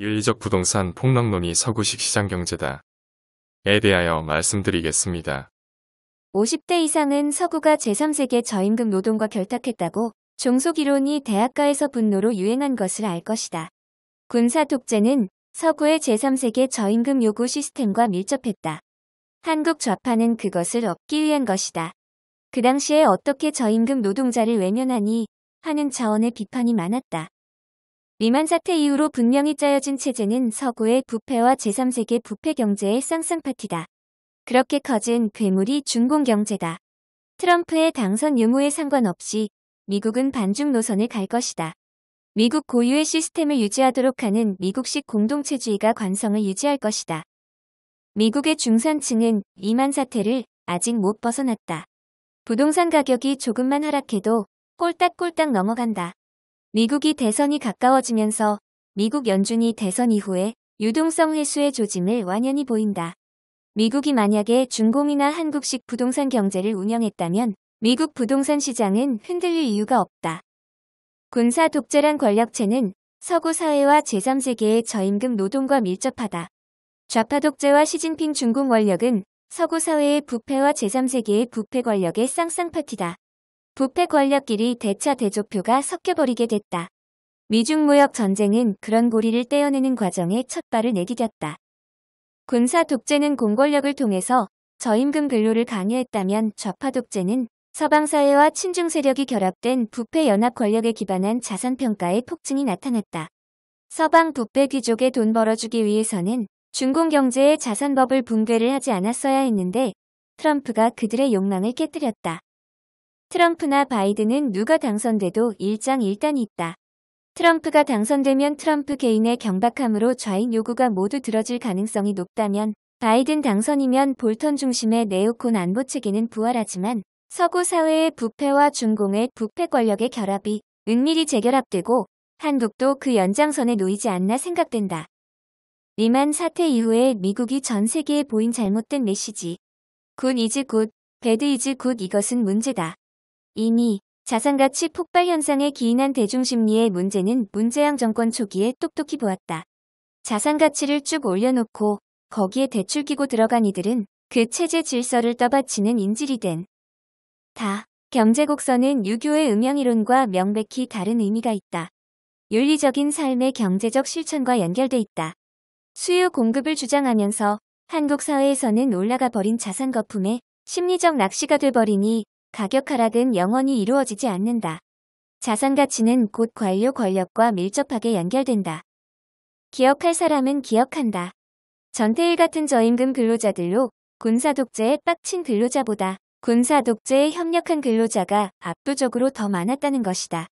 윤리적 부동산 폭락론이 서구식 시장경제다. 에 대하여 말씀드리겠습니다. 50대 이상은 서구가 제3세계 저임금 노동과 결탁했다고 종속이론이 대학가에서 분노로 유행한 것을 알 것이다. 군사 독재는 서구의 제3세계 저임금 요구 시스템과 밀접했다. 한국 좌파는 그것을 얻기 위한 것이다. 그 당시에 어떻게 저임금 노동자를 외면하니 하는 차원의 비판이 많았다. 리만 사태 이후로 분명히 짜여진 체제는 서구의 부패와 제3세계 부패 경제의 쌍쌍파티다. 그렇게 커진 괴물이 중공경제다. 트럼프의 당선 유무에 상관없이 미국은 반중 노선을 갈 것이다. 미국 고유의 시스템을 유지하도록 하는 미국식 공동체주의가 관성을 유지할 것이다. 미국의 중산층은 리만 사태를 아직 못 벗어났다. 부동산 가격이 조금만 하락해도 꼴딱꼴딱 넘어간다. 미국이 대선이 가까워지면서 미국 연준이 대선 이후에 유동성 회수의 조짐을 완연히 보인다. 미국이 만약에 중공이나 한국식 부동산 경제를 운영했다면 미국 부동산 시장은 흔들릴 이유가 없다. 군사 독재란 권력체는 서구 사회와 제3세계의 저임금 노동과 밀접하다. 좌파 독재와 시진핑 중공 권력은 서구 사회의 부패와 제3세계의 부패 권력의 쌍쌍파티다. 부패 권력끼리 대차 대조표가 섞여버리게 됐다. 미중 무역 전쟁은 그런 고리를 떼어내는 과정에 첫 발을 내디뎠다. 군사 독재는 공권력을 통해서 저임금 근로를 강요했다면 좌파 독재는 서방 사회와 친중 세력이 결합된 부패 연합 권력에 기반한 자산평가의 폭증이 나타났다. 서방 부패 귀족의 돈 벌어주기 위해서는 중공 경제의 자산버블 붕괴를 하지 않았어야 했는데 트럼프가 그들의 욕망을 깨뜨렸다. 트럼프나 바이든은 누가 당선돼도 일장일단이 있다. 트럼프가 당선되면 트럼프 개인의 경박함으로 좌익 요구가 모두 들어질 가능성이 높다면 바이든 당선이면 볼턴 중심의 네오콘 안보체계는 부활하지만 서구 사회의 부패와 중공의 부패 권력의 결합이 은밀히 재결합되고 한국도 그 연장선에 놓이지 않나 생각된다. 리만 사태 이후에 미국이 전 세계에 보인 잘못된 메시지. 굿 이즈 굿, 배드 이즈 굿 이것은 문제다. 이미 자산가치 폭발 현상에 기인한 대중심리의 문제는 문재양 정권 초기에 똑똑히 보았다. 자산가치를 쭉 올려놓고 거기에 대출 끼고 들어간 이들은 그 체제 질서를 떠받치는 인질이 된 경제 곡선은 유교의 음양이론과 명백히 다른 의미가 있다. 윤리적인 삶의 경제적 실천과 연결돼 있다. 수요 공급을 주장하면서 한국 사회에서는 올라가 버린 자산 거품에 심리적 낚시가 돼버리니 가격 하락은 영원히 이루어지지 않는다. 자산 가치는 곧 관료 권력과 밀접하게 연결된다. 기억할 사람은 기억한다. 전태일 같은 저임금 근로자들로 군사 독재에 빡친 근로자보다 군사 독재에 협력한 근로자가 압도적으로 더 많았다는 것이다.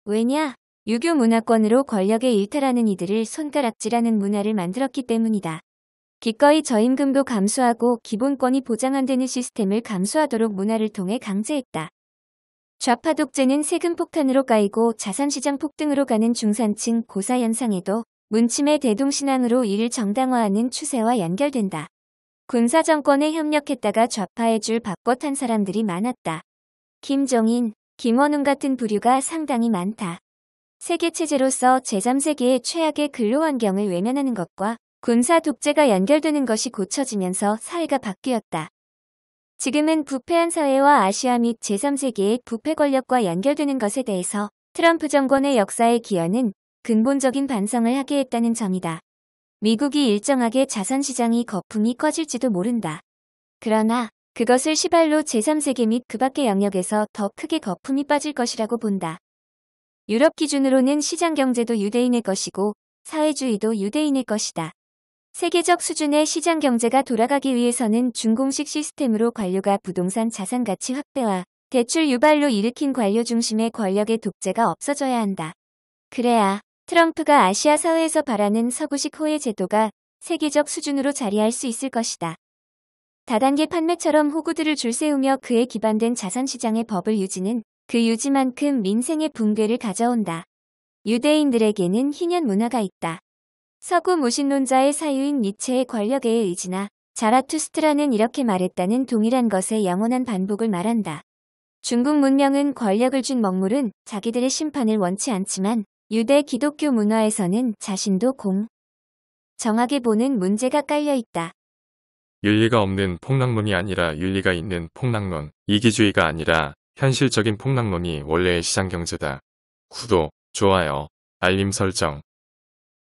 왜냐? 유교 문화권으로 권력에 일탈하는 이들을 손가락질하는 문화를 만들었기 때문이다. 기꺼이 저임금도 감수하고 기본권이 보장 안 되는 시스템을 감수하도록 문화를 통해 강제했다. 좌파 독재는 세금 폭탄으로 까이고 자산시장 폭등으로 가는 중산층 고사 현상에도 문침의 대동신앙으로 이를 정당화하는 추세와 연결된다. 군사정권에 협력했다가 좌파의 줄 바꿔 탄 사람들이 많았다. 김종인, 김원웅 같은 부류가 상당히 많다. 세계체제로서 제3세계의 최악의 근로환경을 외면하는 것과 군사 독재가 연결되는 것이 고쳐지면서 사회가 바뀌었다. 지금은 부패한 사회와 아시아 및 제3세계의 부패 권력과 연결되는 것에 대해서 트럼프 정권의 역사의 기여는 근본적인 반성을 하게 했다는 점이다. 미국이 일정하게 자산시장이 거품이 꺼질지도 모른다. 그러나 그것을 시발로 제3세계 및 그 밖의 영역에서 더 크게 거품이 빠질 것이라고 본다. 유럽 기준으로는 시장경제도 유대인의 것이고 사회주의도 유대인의 것이다. 세계적 수준의 시장경제가 돌아가기 위해서는 중공식 시스템으로 관료가 부동산 자산가치 확대와 대출 유발로 일으킨 관료 중심의 권력의 독재가 없어져야 한다. 그래야 트럼프가 아시아 사회에서 바라는 서구식 호혜 제도가 세계적 수준으로 자리할 수 있을 것이다. 다단계 판매처럼 호구들을 줄 세우며 그에 기반된 자산시장의 버블 유지는 그 유지만큼 민생의 붕괴를 가져온다. 유대인들에게는 희년 문화가 있다. 서구 무신론자의 사유인 니체의 권력의 의지나 자라투스트라는 이렇게 말했다는 동일한 것의 영원한 반복을 말한다. 중국 문명은 권력을 준 먹물은 자기들의 심판을 원치 않지만 유대 기독교 문화에서는 자신도 정하게 보는 문제가 깔려 있다. 윤리가 없는 폭락론이 아니라 윤리가 있는 폭락론, 이기주의가 아니라 현실적인 폭락론이 원래의 시장경제다. 구독, 좋아요, 알림 설정.